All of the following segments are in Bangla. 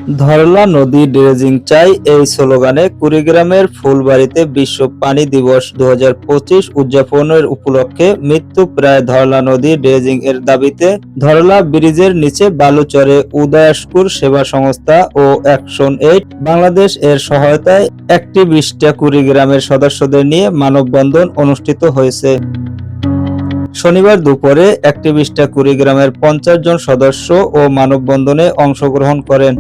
ধরলা নদী ড্রেজিং চাই এই স্লোগানে কুড়িগ্রামের ফুলবাড়ীতে বিশ্ব পানি দিবস 2025 উদযাপনের উপলক্ষে মৃত্যুপ্রায় ধরলা নদী ড্রেজিং এর দাবিতে ধরলা ব্রিজের নিচে বালুচরে উদয়াস্কুর সেবা সংস্থা ও অ্যাকশন এইড বাংলাদেশ এর সহায়তায় অ্যাক্টিভিস্টরা কুড়িগ্রামের সদস্যদের নিয়ে মানববন্ধন অনুষ্ঠিত হয়েছে। শনিবার দুপুরে অ্যাক্টিভিস্টরা কুড়িগ্রামের 50 জন সদস্য ও মানববন্ধনে অংশগ্রহণ করেন।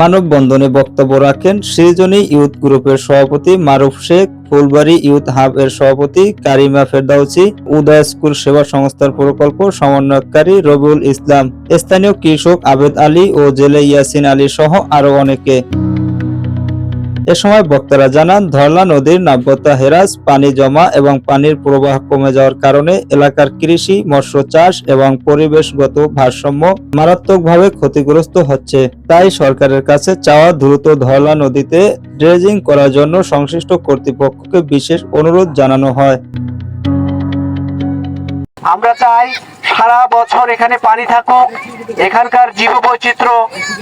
মানববন্ধনে বক্তব্য রাখেন সৃজনী ইউথ গ্রুপের সভাপতি মারুফ শেখ, ফুলবাড়ী ইউথ হাব এর সভাপতি কারিমা ফেরদাউসী, উদয় স্কুল সেবা সংস্থার প্রকল্প সমন্বয়কারী রবিউল ইসলাম, স্থানীয় কৃষক আবেদ আলী ও জেলে ইয়াসিন আলী সহ আরো অনেকে। এ সময় বক্তারা জানান, ধরলা নদীর নাব্যতা হ্রাস, পানি জমা এবং পানির প্রবাহ কমে যাওয়ার কারণে এলাকার কৃষি, মৎস্য চাষ এবং পরিবেশগত ভারসাম্য মারাত্মকভাবে ক্ষতিগ্রস্ত হচ্ছে। তাই সরকারের কাছে চাওয়া দ্রুত ধরলা নদীতে ড্রেজিং করার জন্য সংশ্লিষ্ট কর্তৃপক্ষকে বিশেষ অনুরোধ জানানো হয়। আমরা চাই সারা বছর এখানে পানি থাকুক, এখানকার জীববৈচিত্র্য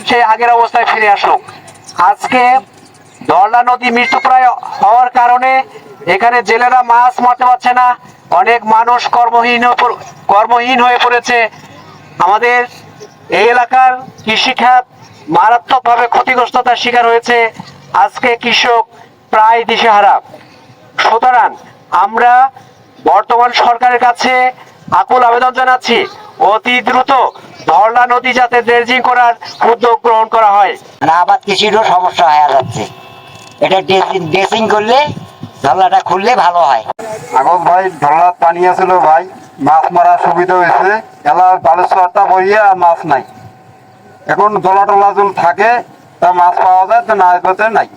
সেই আগের অবস্থায় ফিরে আসুক। আজকে ধরলা নদী মৃত্যুপ্রায় হওয়ার কারণে এখানে জেলেরা মাছ মারতে পারছে না, অনেক মানুষ কর্মহীন হয়ে পড়েছে। আমাদের এই এলাকার কৃষিখাত মারাত্মকভাবে ক্ষতিগ্রস্ততার শিকার হয়েছে। আজকে কৃষক প্রায় দিশেহারা। সুতরাং আমরা বর্তমান সরকারের কাছে আকুল আবেদন জানাচ্ছি, অতি দ্রুত ধরলা নদী যাতে ড্রেজিং করার উদ্যোগ গ্রহণ করা হয়। আবাদ কৃষিরও সমস্যা হয়ে যাচ্ছে, এটা ড্রেসিং করলে ধরলাটা খুললে ভালো হয়। আগত ভাই ধরলার পানি আছিল ভাই, মাছ মারার সুবিধা হয়েছে, এলা বালুচরটা বইয়ে আর মাছ নাই। এখন জলা টলা জল থাকে, তা মাছ পাওয়া যায়, তা না নাই।